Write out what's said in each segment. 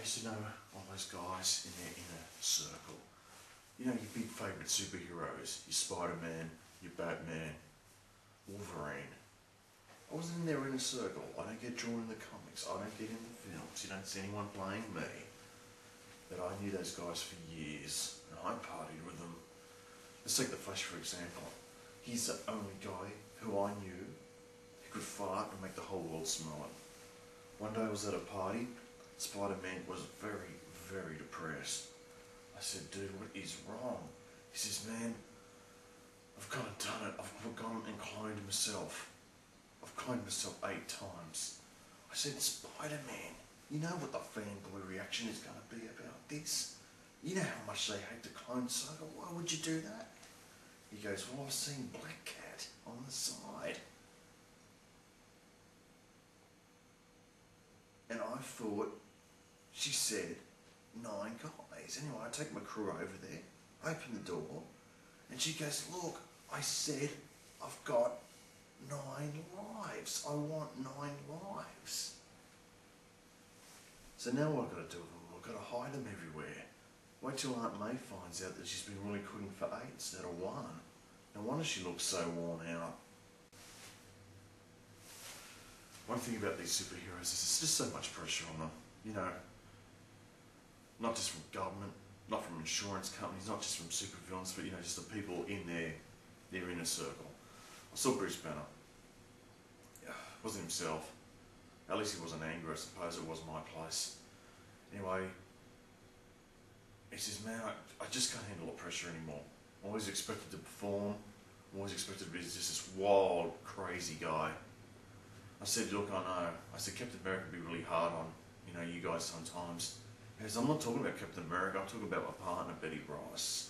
used to know all those guys in their inner circle. You know, your big favourite superheroes, your Spiderman, your Batman, Wolverine. I wasn't in their inner circle. I don't get drawn in the comics. I don't get in the films. You don't see anyone playing me. But I knew those guys for years, and I partied with them. Let's take the Flash for example. He's the only guy who I knew who could fart and make the whole world smell it. One day I was at a party. Spider-Man was very, very depressed. I said, dude, what is wrong? He says, man, I've gone and done it. I've gone and cloned myself. I've cloned myself 8 times. I said, Spider-Man, you know what the fanboy reaction is going to be about this? You know how much they hate the clone saga. Why would you do that? He goes, well, I've seen Black Cat on the side. And I thought, she said 9 guys. Anyway, I take my crew over there, open the door, and she goes, look, I said I've got 9 lives. I want 9 lives. So now what I've got to do with them? I've got to hide them everywhere. Wait till Aunt May finds out that she's been really cooking for 8 instead of 1. No wonder she looks so worn out. One thing about these superheroes is there's just so much pressure on them. You know, not just from government, not from insurance companies, not just from supervillains, but you know, just the people in their inner circle. I saw Bruce Banner. Yeah, wasn't himself. At least he wasn't angry, I suppose. It was my place. Anyway, he says, man, I just can't handle the pressure anymore. I'm always expected to perform. I'm always expected to be just this wild, crazy guy. I said, look, I know. I said, Captain America can be really hard on, you know, you guys sometimes. Because I'm not talking about Captain America, I'm talking about my partner, Betty Rice.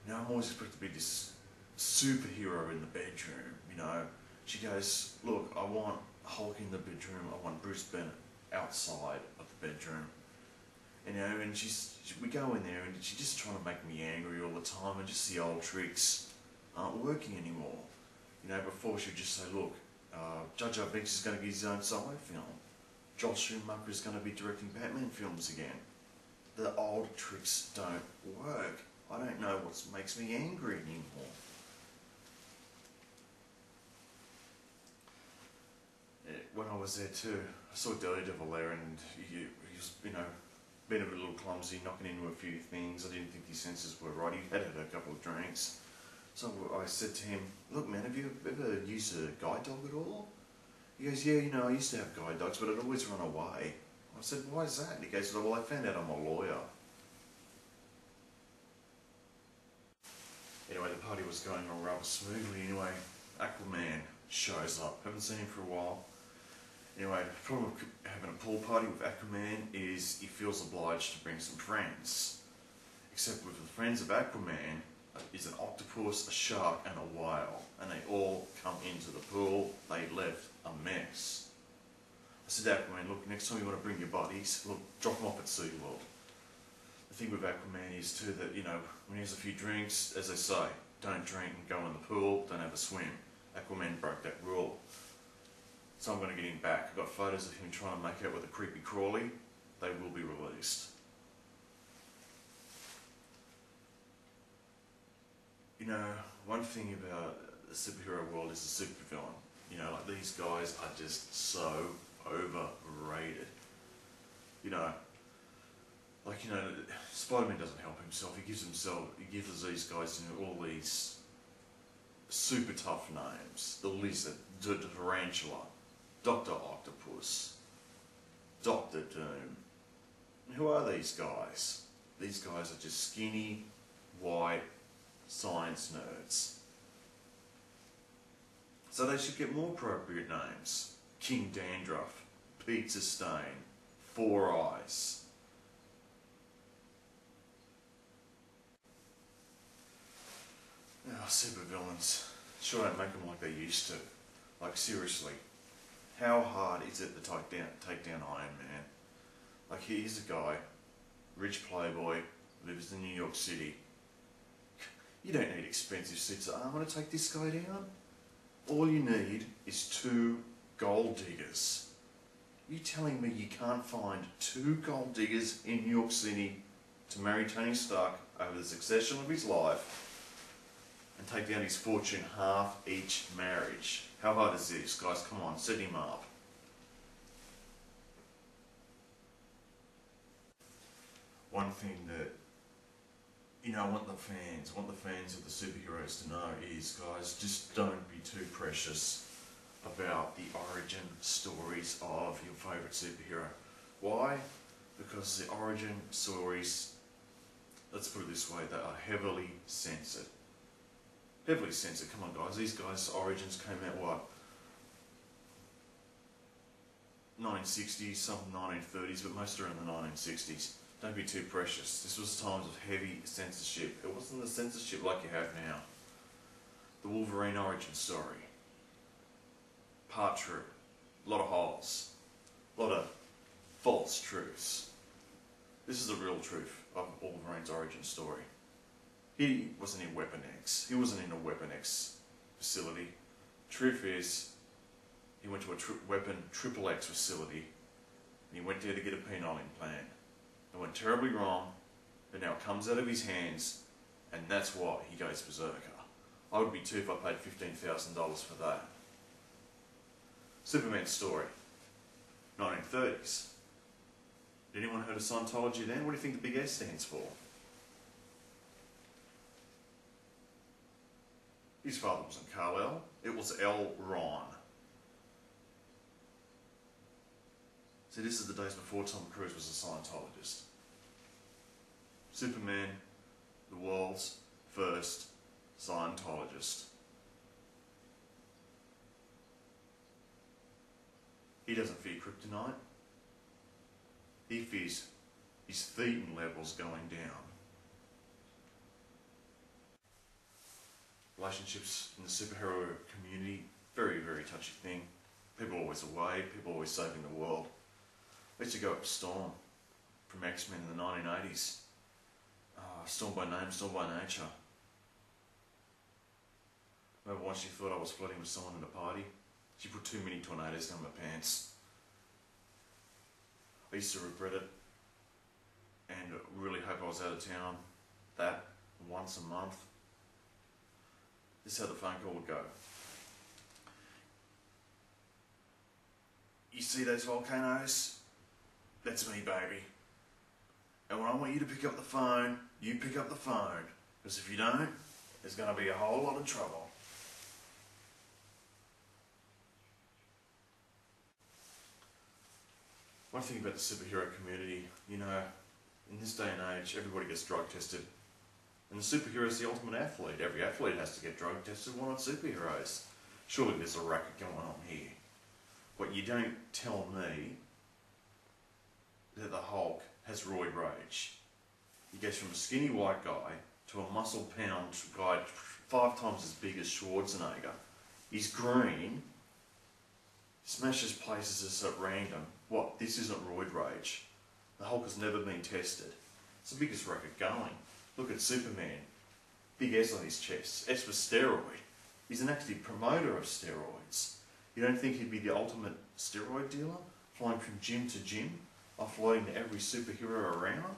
You know, I'm always expected to be this superhero in the bedroom, you know. She goes, look, I want Hulk in the bedroom, I want Bruce Banner outside of the bedroom. You know, and we go in there and she's just trying to make me angry all the time, and just the old tricks aren't working anymore. You know, before she'd just say, look, Jar Jar Binks is going to get his own solo film. Joel Schumacher is going to be directing Batman films again. The old tricks don't work. I don't know what makes me angry anymore. When I was there too, I saw Daredevil there, and he was, you know, being a little clumsy, knocking into a few things. I didn't think his senses were right. He had a couple of drinks. So I said to him, look man, have you ever used a guide dog at all? He goes, yeah, you know, I used to have guide dogs, but I'd always run away. I said, why is that? And he goes, well, I found out I'm a lawyer. Anyway, the party was going on rather smoothly. Anyway, Aquaman shows up. Haven't seen him for a while. Anyway, the problem with having a pool party with Aquaman is he feels obliged to bring some friends. Except with the friends of Aquaman is an octopus, a shark and a whale. And they all come into the pool. They left a mess. I said to Aquaman, look, next time you want to bring your buddies, look, drop them off at SeaWorld. The thing with Aquaman is too that, you know, when he has a few drinks, as they say, don't drink and go in the pool, don't have a swim. Aquaman broke that rule. So I'm going to get him back. I've got photos of him trying to make out with a creepy crawly. They will be released. You know, one thing about the superhero world is the supervillain. You know, like these guys are just so overrated. You know, like, you know, Spider-Man doesn't help himself. He gives these guys, you know, all these super tough names. The Lizard, the Tarantula, Dr. Octopus, Dr. Doom. Who are these guys? These guys are just skinny, white, science nerds. So they should get more appropriate names. King Dandruff, Pizza Stain, Four Eyes. Oh, supervillains. Sure don't make them like they used to. Like seriously, how hard is it to take down Iron Man? Like here's a guy, rich playboy, lives in New York City. You don't need expensive suits of armour to take this guy down. All you need is 2 gold diggers. You telling me you can't find two gold diggers in New York City to marry Tony Stark over the succession of his life and take down his fortune half each marriage? How hard is this, guys? Come on, set him up. One thing that, I want the fans of the superheroes to know is, guys, just don't be too precious about the origin stories of your favourite superhero. Why? Because the origin stories, let's put it this way, they are heavily censored. Heavily censored. Come on, guys. These guys' origins came out, what? 1960s, some 1930s, but most are in the 1960s. Don't be too precious. This was times of heavy censorship. It wasn't the censorship like you have now. The Wolverine origin story. Part true. A lot of holes. A lot of false truths. This is the real truth of Wolverine's origin story. He wasn't in Weapon X. He wasn't in a Weapon X facility. Truth is, he went to a Weapon Triple X facility and he went there to get a penile implant. It went terribly wrong, but now it comes out of his hands, and that's why he goes berserker. I would be too if I paid $15,000 for that. Superman's story, 1930s. Did anyone heard of Scientology then? What do you think the big S stands for? His father wasn't Kal-El, it was L. Ron. See, this is the days before Tom Cruise was a Scientologist. Superman, the world's first Scientologist. He doesn't fear kryptonite. He fears his thetan levels going down. Relationships in the superhero community, very, very touchy thing. People always away, people always saving the world. I used to go up Storm from X-Men in the 1980s. Storm by name, Storm by nature. Remember once she thought I was flirting with someone at a party? She put too many tornadoes down my pants. I used to regret it and really hope I was out of town that once a month. This is how the phone call would go. You see those volcanoes? That's me, baby. And when I want you to pick up the phone, you pick up the phone. Because if you don't, there's going to be a whole lot of trouble. One thing about the superhero community, in this day and age, everybody gets drug tested. And the superhero is the ultimate athlete. Every athlete has to get drug tested. Why not superheroes? Surely there's a racket going on here. But you don't tell me that the Hulk has roid rage. He goes from a skinny white guy to a muscle-pound guy 5 times as big as Schwarzenegger. He's green, smashes places at random. What? This isn't roid rage. The Hulk has never been tested. It's the biggest racket going. Look at Superman. Big S on his chest. S for steroid. He's an active promoter of steroids. You don't think he'd be the ultimate steroid dealer? Flying from gym to gym? Offloading to every superhero around?